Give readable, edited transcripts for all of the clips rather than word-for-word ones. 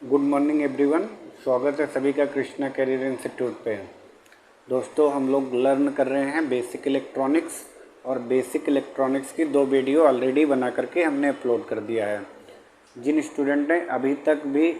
Good morning everyone. स्वागत है सभी का कृष्णा कैरियर इंस्टीट्यूट पे। दोस्तों, हम लोग लर्न कर रहे हैं बेसिक इलेक्ट्रॉनिक्स, और बेसिक इलेक्ट्रॉनिक्स की 2 वीडियो ऑलरेडी बना करके हमने अपलोड कर दिया है। जिन स्टूडेंट ने अभी तक भी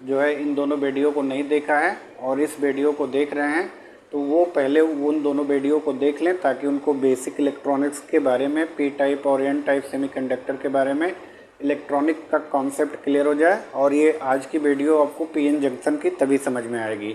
जो है इन दोनों वीडियो को नहीं देखा है और इस वीडियो को देख रहे हैं, तो वो पहले उन दोनों वीडियो को देख लें ताकि उनको बेसिक इलेक्ट्रॉनिक्स के बारे में, पी टाइप और एन टाइप सेमीकंडक्टर के बारे में, इलेक्ट्रॉनिक का कॉन्सेप्ट क्लियर हो जाए। और ये आज की वीडियो आपको पीएन जंक्शन की तभी समझ में आएगी।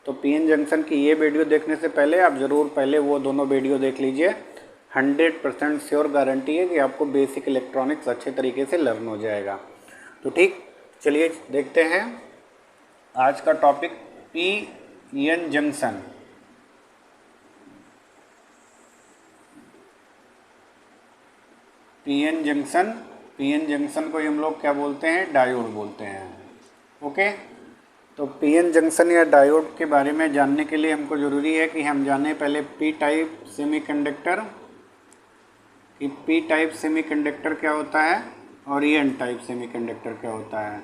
तो पीएन जंक्शन की ये वीडियो देखने से पहले आप ज़रूर पहले वो दोनों वीडियो देख लीजिए। 100% श्योर गारंटी है कि आपको बेसिक इलेक्ट्रॉनिक्स अच्छे तरीके से लर्न हो जाएगा। तो ठीक, चलिए देखते हैं आज का topic PN junction. PN junction को हम लोग क्या बोलते हैं? डायोड बोलते हैं। ओके, तो पीएन जंक्शन या डायोड के बारे में जानने के लिए हमको ज़रूरी है कि हम जाने पहले पी टाइप सेमीकंडक्टर, कि पी टाइप सेमीकंडक्टर क्या होता है और एन टाइप सेमीकंडक्टर क्या होता है।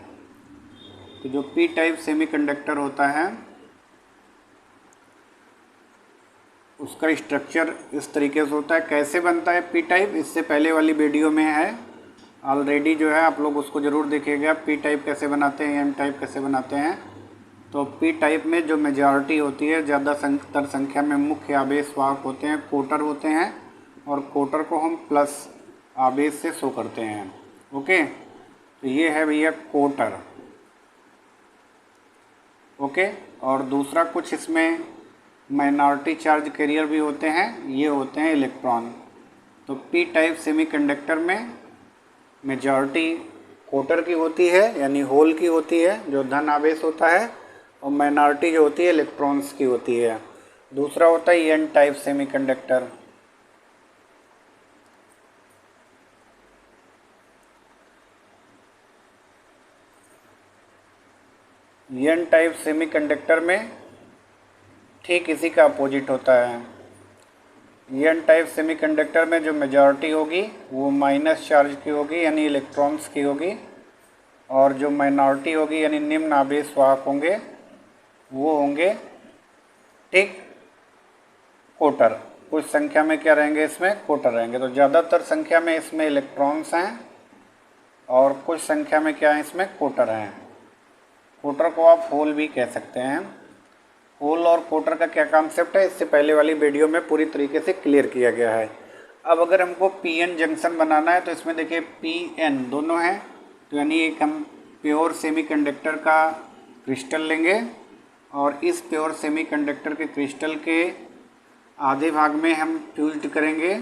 तो जो पी टाइप सेमीकंडक्टर होता है उसका स्ट्रक्चर इस तरीके से होता है। कैसे बनता है पी टाइप, इससे पहले वाली वीडियो में है ऑलरेडी, जो है आप लोग उसको ज़रूर देखिएगा। पी टाइप कैसे बनाते हैं, एन टाइप कैसे बनाते हैं। तो पी टाइप में जो मेजॉरिटी होती है, ज़्यादातर संख्या में मुख्य आवेश वाहक होते हैं, कोटर होते हैं, और कोटर को हम प्लस आवेश से शो करते हैं। ओके, तो ये है भैया कोटर। ओके, और दूसरा कुछ इसमें माइनॉरिटी चार्ज कैरियर भी होते हैं, ये होते हैं इलेक्ट्रॉन। तो पी टाइप सेमीकंडक्टर में मेजॉरिटी कोटर की होती है, यानी होल की होती है जो धन आवेश होता है, और माइनॉरिटी जो होती है इलेक्ट्रॉन्स की होती है। दूसरा होता है n type semiconductor. N type semiconductor में ठीक इसी का अपोजिट होता है। एन टाइप सेमीकंडक्टर में जो मेजॉरिटी होगी वो माइनस चार्ज की होगी, यानी इलेक्ट्रॉन्स की होगी, और जो माइनॉरिटी होगी यानी निम्न आवेश वाहक होंगे वो होंगे ठीक कोटर। कुछ संख्या में क्या रहेंगे, इसमें कोटर रहेंगे। तो ज़्यादातर संख्या में इसमें इलेक्ट्रॉन्स हैं और कुछ संख्या में क्या है, इसमें कोटर हैं। कोटर को आप होल भी कह सकते हैं। होल और कोटर का क्या कॉन्सेप्ट है, इससे पहले वाली वीडियो में पूरी तरीके से क्लियर किया गया है। अब अगर हमको पीएन जंक्शन बनाना है तो इसमें देखिए पीएन दोनों हैं, तो यानी एक हम प्योर सेमीकंडक्टर का क्रिस्टल लेंगे और इस प्योर सेमीकंडक्टर के क्रिस्टल के आधे भाग में हम फ्यूज्ड करेंगे,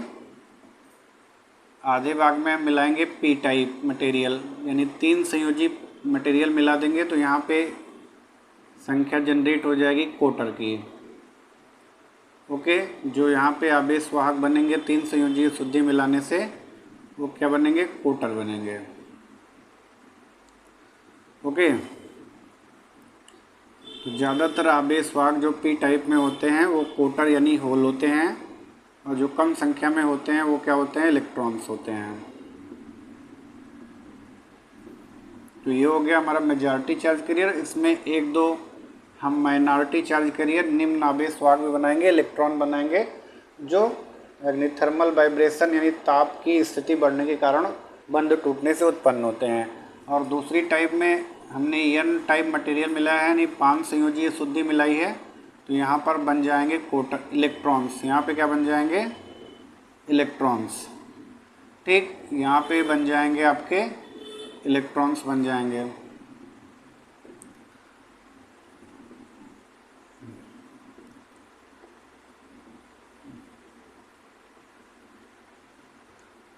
आधे भाग में हम मिलाएंगे पी टाइप मटेरियल, यानी 3 संयोजी मटेरियल मिला देंगे। तो यहाँ पे संख्या जनरेट हो जाएगी कोटर की। ओके, जो यहाँ पे आवेश वाहक बनेंगे 3 संयोजी शुद्धि मिलाने से, वो क्या बनेंगे, कोटर बनेंगे। ओके, तो ज़्यादातर आवेश वाहक जो पी टाइप में होते हैं वो कोटर यानी होल होते हैं, और जो कम संख्या में होते हैं वो क्या होते हैं, इलेक्ट्रॉन्स होते हैं। तो ये हो गया हमारा मेजॉरिटी चार्ज कैरियर। इसमें 1-2 हम माइनॉरिटी चार्ज कैरियर निम्न आवेश वाहक भी बनाएंगे, इलेक्ट्रॉन बनाएंगे, जो यानी थर्मल वाइब्रेशन यानी ताप की स्थिति बढ़ने के कारण बंध टूटने से उत्पन्न होते हैं। और दूसरी टाइप में हमने एन टाइप मटेरियल मिलाया है, यानी 5 संयोजीय शुद्धि मिलाई है, तो यहाँ पर बन जाएंगे कोटर इलेक्ट्रॉन्स। यहाँ पे क्या बन जाएंगे, इलेक्ट्रॉन्स। ठीक, यहाँ पे बन जाएंगे आपके इलेक्ट्रॉन्स बन जाएंगे।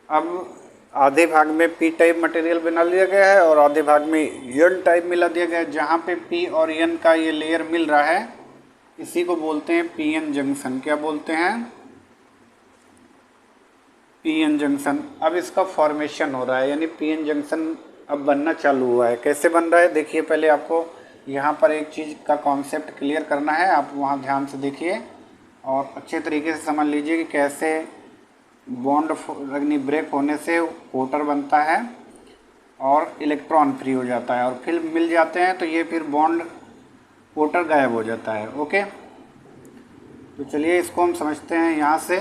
अब आधे भाग में पी टाइप मटेरियल बना लिया गया है और आधे भाग में एन टाइप मिला दिया गया है। जहाँ पे पी और एन का ये लेयर मिल रहा है इसी को बोलते हैं पीएन जंक्शन। क्या बोलते हैं, पीएन जंक्शन। अब इसका फॉर्मेशन हो रहा है, यानी पीएन जंक्शन अब बनना चालू हुआ है। कैसे बन रहा है, देखिए पहले आपको यहाँ पर एक चीज़ का कॉन्सेप्ट क्लियर करना है। आप वहाँ ध्यान से देखिए और अच्छे तरीके से समझ लीजिए कि कैसे बॉन्ड अग्नि ब्रेक होने से कोटर बनता है और इलेक्ट्रॉन फ्री हो जाता है और फिर मिल जाते हैं, तो ये फिर बॉन्ड कोटर गायब हो जाता है। ओके, तो चलिए इसको हम समझते हैं यहाँ से।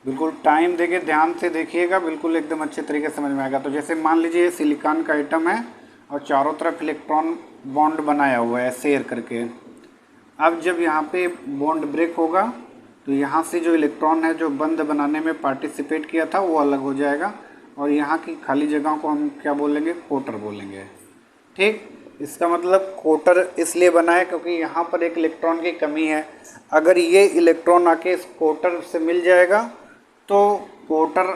बिल्कुल टाइम देके ध्यान से देखिएगा, बिल्कुल एकदम अच्छे तरीके से समझ में आएगा। तो जैसे मान लीजिए ये सिलिकॉन का आइटम है और चारों तरफ इलेक्ट्रॉन बॉन्ड बनाया हुआ है शेयर करके। अब जब यहाँ पे बॉन्ड ब्रेक होगा तो यहाँ से जो इलेक्ट्रॉन है जो बंध बनाने में पार्टिसिपेट किया था वो अलग हो जाएगा और यहाँ की खाली जगह को हम क्या बोलेंगे, कोटर बोलेंगे। ठीक, इसका मतलब कोटर इसलिए बना है क्योंकि यहाँ पर एक इलेक्ट्रॉन की कमी है। अगर ये इलेक्ट्रॉन आके इस कोटर से मिल जाएगा तो कोटर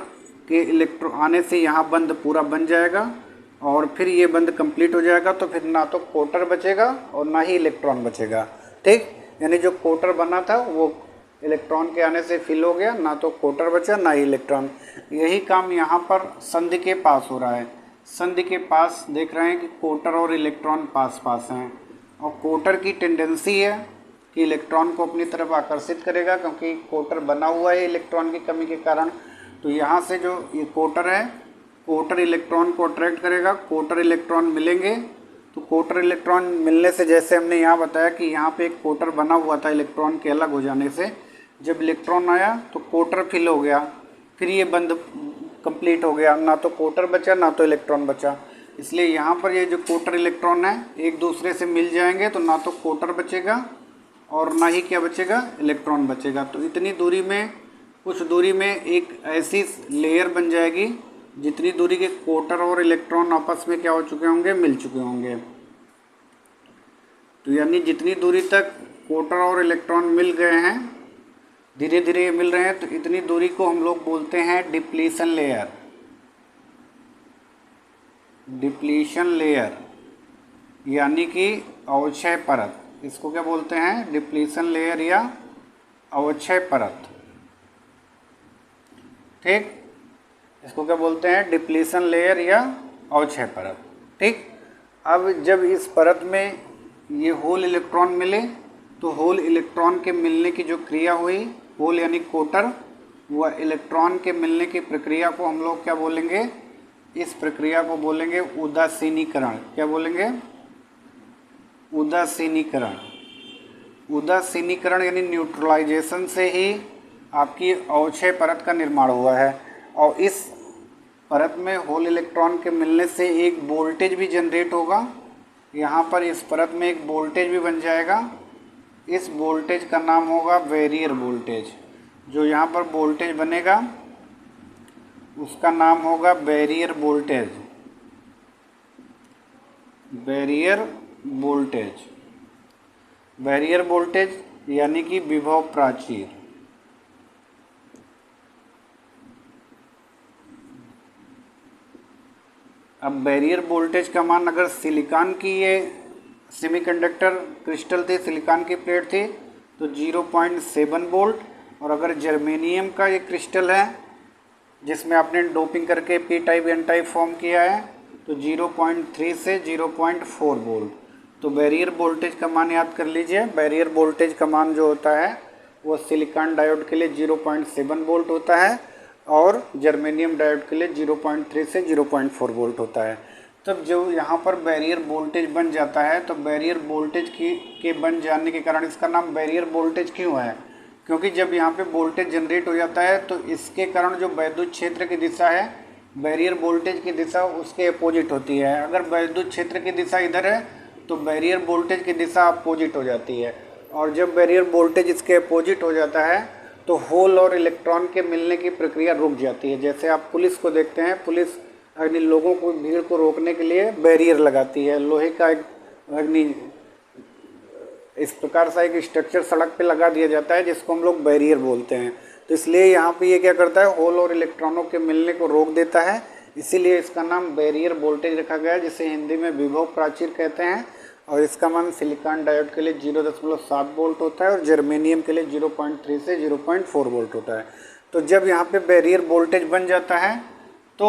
के इलेक्ट्रॉन आने से यहाँ बंध पूरा बन जाएगा और फिर ये बंध कंप्लीट हो जाएगा। तो फिर ना तो कोटर बचेगा और ना ही इलेक्ट्रॉन बचेगा। ठीक, यानी जो कोटर बना था वो इलेक्ट्रॉन के आने से फिल हो गया, ना तो कोटर बचा ना ही इलेक्ट्रॉन। यही काम यहाँ पर संधि के पास हो रहा है। संधि के पास देख रहे हैं कि कोटर और इलेक्ट्रॉन पास पास हैं और कोटर की टेंडेंसी है कि इलेक्ट्रॉन को अपनी तरफ आकर्षित करेगा क्योंकि कोटर बना हुआ है इलेक्ट्रॉन की कमी के कारण। तो यहाँ से जो ये कोटर है, कोटर इलेक्ट्रॉन को अट्रैक्ट करेगा, कोटर इलेक्ट्रॉन मिलेंगे। तो कोटर इलेक्ट्रॉन मिलने से जैसे हमने यहाँ बताया कि यहाँ पे एक कोटर बना हुआ था इलेक्ट्रॉन के अलग हो जाने से, जब इलेक्ट्रॉन आया तो कोटर फिल हो गया, फिर ये बंद कंप्लीट हो गया, ना तो कोटर बचा ना तो इलेक्ट्रॉन बचा। इसलिए यहाँ पर ये जो कोटर इलेक्ट्रॉन है एक दूसरे से मिल जाएंगे तो ना तो कोटर बचेगा और ना ही क्या बचेगा, इलेक्ट्रॉन बचेगा। तो इतनी दूरी में, कुछ दूरी में एक ऐसी लेयर बन जाएगी जितनी दूरी के कोटर और इलेक्ट्रॉन आपस में क्या हो चुके होंगे, मिल चुके होंगे। तो यानी जितनी दूरी तक कोटर और इलेक्ट्रॉन मिल गए हैं, धीरे धीरे मिल रहे हैं, तो इतनी दूरी को हम लोग बोलते हैं डिप्लीशन लेयर। डिप्लीशन लेयर यानी कि अवक्षय परत, इसको क्या बोलते हैं, डिप्लीशन लेयर या अवक्षय परत। ठीक, इसको क्या बोलते हैं, डिप्लीशन लेयर या अवक्षय परत। ठीक, अब जब इस परत में ये होल इलेक्ट्रॉन मिले तो होल इलेक्ट्रॉन के मिलने की जो क्रिया हुई, होल यानी कोटर, वह इलेक्ट्रॉन के मिलने की प्रक्रिया को हम लोग क्या बोलेंगे, इस प्रक्रिया को बोलेंगे उदासीनीकरण। क्या बोलेंगे, उदासीनीकरण। उदासीनीकरण यानी न्यूट्रलाइजेशन से ही आपकी अवक्षय परत का निर्माण हुआ है और इस परत में होल इलेक्ट्रॉन के मिलने से एक वोल्टेज भी जनरेट होगा। यहाँ पर इस परत में एक वोल्टेज भी बन जाएगा। इस वोल्टेज का नाम होगा बैरियर वोल्टेज। जो यहाँ पर वोल्टेज बनेगा उसका नाम होगा barrier voltage. Barrier voltage, barrier voltage यानी कि विभव प्राचीर। अब बैरियर वोल्टेज का मान, अगर सिलिकॉन की ये सेमीकंडक्टर क्रिस्टल थी, सिलिकॉन की प्लेट थी, तो 0.7 वोल्ट, और अगर जर्मेनियम का ये क्रिस्टल है जिसमें आपने डोपिंग करके p type n type form किया है, तो 0.3 से 0.4 वोल्ट। तो बैरियर वोल्टेज का मान याद कर लीजिए। बैरियर वोल्टेज का मान जो होता है वो सिलिकॉन डायोड के लिए 0.7 वोल्ट होता है और जर्मेनियम डायोड के लिए 0.3 से 0.4 वोल्ट होता है। तब जो यहाँ पर बैरियर वोल्टेज बन जाता है, तो बैरियर वोल्टेज के बन जाने के कारण इसका नाम बैरियर वोल्टेज क्यों है, क्योंकि जब यहाँ पे वोल्टेज जनरेट हो जाता है तो इसके कारण जो वैद्युत क्षेत्र की दिशा है, बैरियर वोल्टेज की दिशा उसके अपोजिट होती है। अगर वैद्युत क्षेत्र की दिशा इधर है तो बैरियर वोल्टेज की दिशा अपोजिट हो जाती है, और जब बैरियर वोल्टेज इसके अपोजिट हो जाता है तो होल और इलेक्ट्रॉन के मिलने की प्रक्रिया रुक जाती है। जैसे आप पुलिस को देखते हैं, पुलिस अग्नि लोगों को, भीड़ को रोकने के लिए बैरियर लगाती है, लोहे का एक अग्नि इस प्रकार सा एक स्ट्रक्चर सड़क पे लगा दिया जाता है जिसको हम लोग बैरियर बोलते हैं। तो इसलिए यहाँ पे ये क्या करता है, होल और इलेक्ट्रॉनों के मिलने को रोक देता है, इसीलिए इसका नाम बैरियर वोल्टेज रखा गया है, जिसे हिंदी में विभव प्राचीर कहते हैं। और इसका मान सिलिकॉन डायोड के लिए 0.7 वोल्ट होता है और जर्मेनियम के लिए 0.3 से 0.4 वोल्ट होता है। तो जब यहाँ पे बैरियर वोल्टेज बन जाता है तो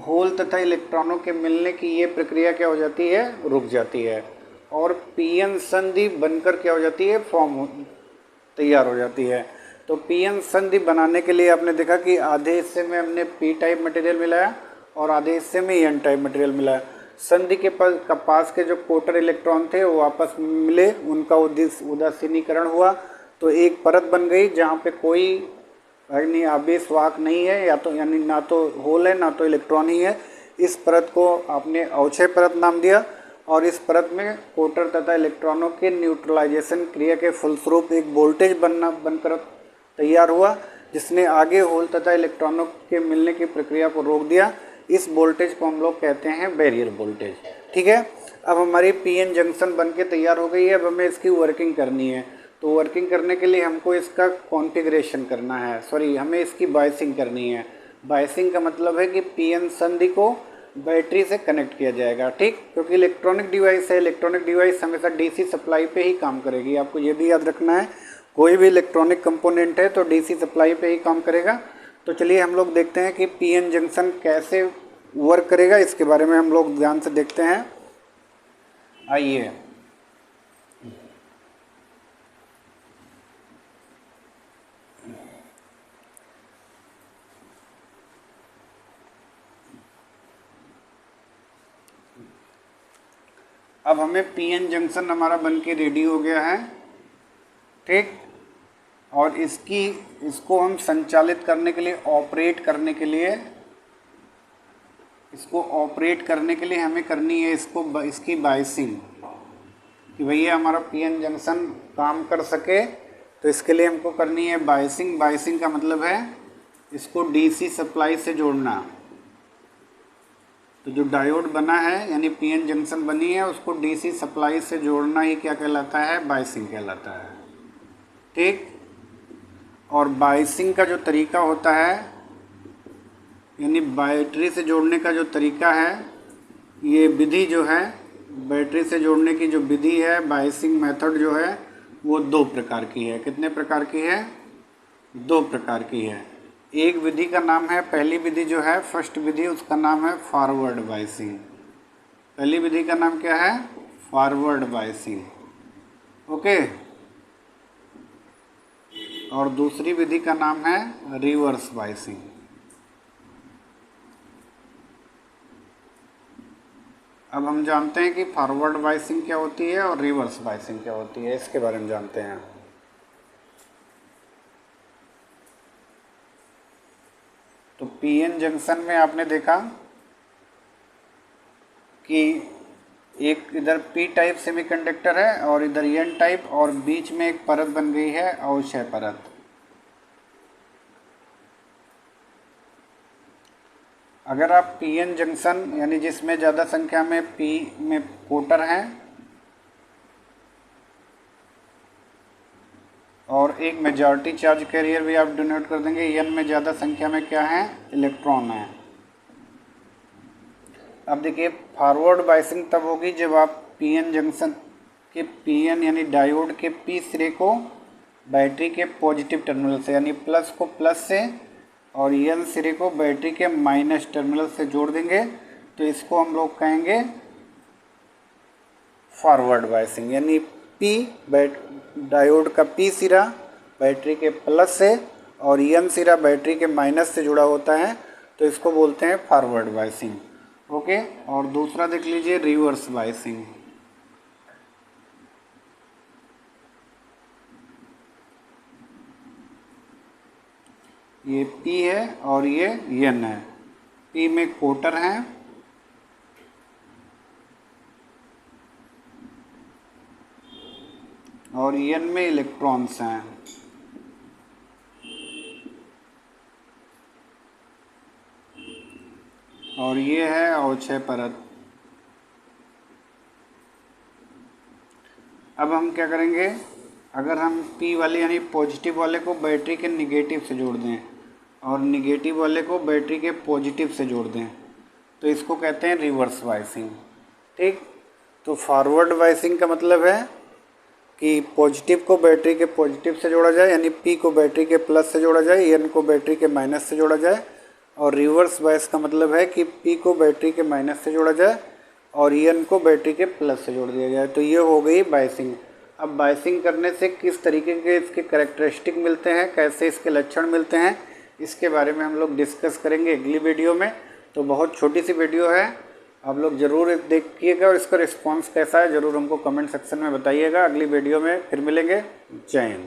होल तथा इलेक्ट्रॉनों के मिलने की ये प्रक्रिया क्या हो जाती है, रुक जाती है, और पीएन संधि बनकर क्या हो जाती है, फॉर्म तैयार हो जाती है। तो पी एन संधि बनाने के लिए आपने देखा कि आधे हिस्से में हमने पी टाइप मटेरियल मिलाया और आधे हिस्से में एन टाइप मटेरियल मिलाया। संधि के पास के जो कोटर इलेक्ट्रॉन थे वो आपस में मिले, उनका उदासीनीकरण हुआ, तो एक परत बन गई जहाँ पे कोई यानी आवेश वाहक नहीं है, या तो यानी ना तो होल है ना तो इलेक्ट्रॉन ही है। इस परत को आपने अवक्षय परत नाम दिया और इस परत में कोटर तथा इलेक्ट्रॉनों के न्यूट्रलाइजेशन क्रिया के फलस्वरूप एक वोल्टेज बनकर तैयार हुआ, जिसने आगे होल तथा इलेक्ट्रॉनों के मिलने की प्रक्रिया को रोक दिया। इस वोल्टेज को हम लोग कहते हैं बैरियर वोल्टेज। ठीक है, अब हमारी पीएन जंक्शन बन के तैयार हो गई है। अब हमें इसकी वर्किंग करनी है, तो वर्किंग करने के लिए हमको इसका कॉन्फ़िगरेशन करना है, हमें इसकी बायसिंग करनी है। बायसिंग का मतलब है कि पीएन संधि को बैटरी से कनेक्ट किया जाएगा। ठीक, क्योंकि इलेक्ट्रॉनिक डिवाइस है, इलेक्ट्रॉनिक डिवाइस हमेशा डीसी सप्लाई पे ही काम करेगी। आपको ये भी याद रखना है, कोई भी इलेक्ट्रॉनिक कंपोनेंट है तो डीसी सप्लाई पे ही काम करेगा। तो चलिए हम लोग देखते हैं कि पीएन जंक्शन कैसे वर्क करेगा, इसके बारे में हम लोग ध्यान से देखते हैं। आइए, अब हमें पीएन जंक्शन हमारा बन के रेडी हो गया है। ठीक, और इसको हम संचालित करने के लिए, ऑपरेट करने के लिए हमें करनी है इसकी बायसिंग, कि भैया हमारा पीएन जंक्शन काम कर सके। तो इसके लिए हमको करनी है बायसिंग। बायसिंग का मतलब है इसको डीसी सप्लाई से जोड़ना। तो जो डायोड बना है यानी पीएन जंक्शन बनी है, उसको डीसी सप्लाई से जोड़ना ही क्या कहलाता है? बायसिंग कहलाता है। ठीक, और बायसिंग का जो तरीका होता है, यानी बैटरी से जोड़ने का जो तरीका है, ये विधि जो है बैटरी से जोड़ने की जो विधि है, बायसिंग मेथड जो है, वो 2 प्रकार की है। कितने प्रकार की है? 2 प्रकार की है। एक विधि का नाम है, पहली विधि जो है फर्स्ट विधि, उसका नाम है फॉरवर्ड बायसिंग। पहली विधि का नाम क्या है? Forward biasing. ओके, और दूसरी विधि का नाम है रिवर्स बायसिंग। अब हम जानते हैं कि फॉरवर्ड बायसिंग क्या होती है और रिवर्स बायसिंग क्या होती है, इसके बारे में जानते हैं। तो पीएन जंक्शन में आपने देखा कि एक इधर पी टाइप सेमीकंडक्टर है और इधर एन टाइप, और बीच में एक परत बन गई है अवक्षय परत। अगर आप पीएन जंक्शन यानी जिसमें ज़्यादा संख्या में पी में कोटर हैं और एक मेजॉरिटी चार्ज कैरियर भी आप डिनोट कर देंगे, एन में ज़्यादा संख्या में क्या है? इलेक्ट्रॉन है। अब देखिए, फॉरवर्ड बायसिंग तब होगी जब आप पीएन जंक्शन के पीएन यानी डायोड के पी सिरे को बैटरी के पॉजिटिव टर्मिनल से यानी प्लस को प्लस से और एन सिरे को बैटरी के माइनस टर्मिनल से जोड़ देंगे। तो इसको हम लोग कहेंगे फॉरवर्ड बायसिंग, यानी पी डायोड का पी सिरा बैटरी के प्लस से और एन सिरा बैटरी के माइनस से जुड़ा होता है, तो इसको बोलते हैं फॉरवर्ड बायसिंग। ओके, और दूसरा देख लीजिए रिवर्स बायसिंग। ये P है और ये N है। P में कोटर हैं और N में इलेक्ट्रॉन्स हैं। और ये है अवक्षय परत। अब हम क्या करेंगे, अगर हम P वाले यानी पॉजिटिव वाले को बैटरी के निगेटिव से जोड़ दें और निगेटिव वाले को बैटरी के पॉजिटिव से जोड़ दें, तो इसको कहते हैं रिवर्स बायसिंग। ठीक, तो फॉरवर्ड बायसिंग का मतलब है कि पॉजिटिव को बैटरी के पॉजिटिव से जोड़ा जाए, यानी P को बैटरी के प्लस से जोड़ा जाए, N को बैटरी के माइनस से जोड़ा जाए। और रिवर्स बायस का मतलब है कि P को बैटरी के माइनस से जोड़ा जाए और N को बैटरी के प्लस से जोड़ दिया जाए। तो ये हो गई बायसिंग। अब बायसिंग करने से किस तरीके के इसके कैरेक्टरिस्टिक मिलते हैं, कैसे इसके लक्षण मिलते हैं, इसके बारे में हम लोग डिस्कस करेंगे अगली वीडियो में। तो बहुत छोटी सी वीडियो है, आप लोग ज़रूर देखिएगा और इसका रिस्पांस कैसा है ज़रूर हमको कमेंट सेक्शन में बताइएगा। अगली वीडियो में फिर मिलेंगे। जय हिंद।